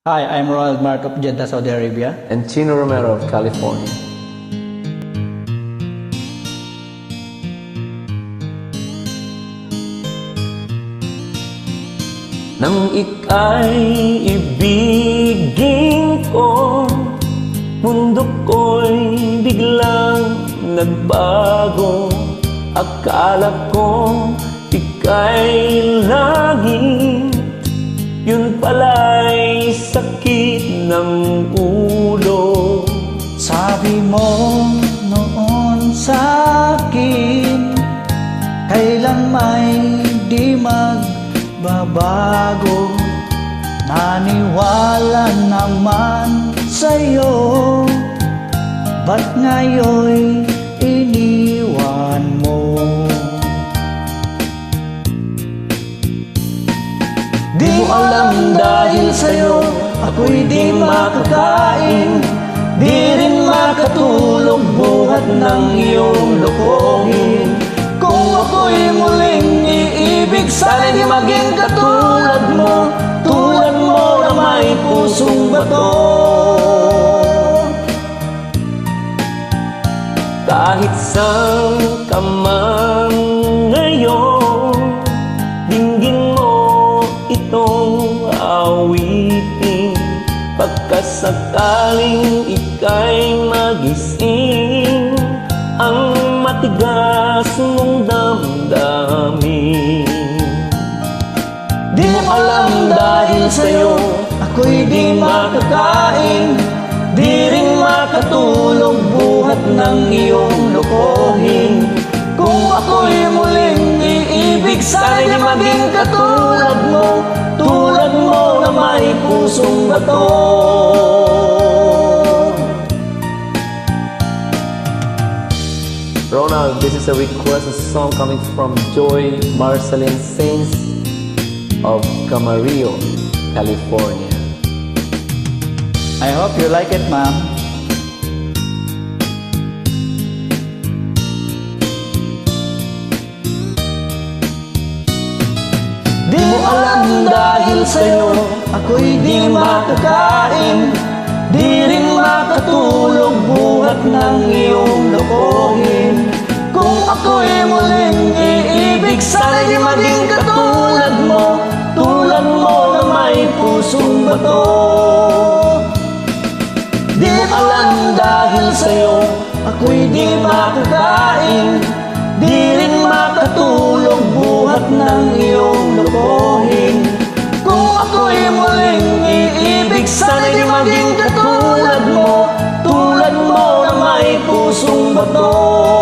Hi, I'm Ronald Mark of Jeddah, Saudi Arabia. And Chino Romero of California. Nang ika'y ibigin ko, mundo ko'y biglang nagbago. Akala ko ika'y langit, yun pala'y sakit ng ulo. Sabi mo noon sa akin, kailan may di magbabago. Naniwala naman sa'yo, ba't ngayon'y iniwan mo? Di mo alam dahil sa'yo ako'y di makakain, di rin makatulog buhat ng iyong lokohin. Kung ako'y muling iibig, sana'y di maging katulad mo na may pusong bato. Kahit saan ka man ngayon, dinggin mo itong awitin. Pagkasakaling ika'y magising, ang matigas mong damdamin. Di mo alam dahil sa'yo ako'y di makakain, di rin makatulog buhat ng iyong lokohin. Kung ako'y muling iibig, sana'y di maging katulad mo na may pusong bato. Ronald, this is a requested song coming from Joy Marceline Saints of Camarillo, California. I hope you like it, ma'am. Di mo alam dahil sa'yo ako'y di makakain, di rin makatulog buhat ng iyong lokohin. Kung ako'y muling iibig, sana'y di maging katulad mo na may pusong bato. Di mo alam dahil sa'yo ako'y di makakain, di rin makatulog buhat ng iyong lokohin. Kung ako'y muling iibig, sana'y di maging katulad mo na may pusong bato.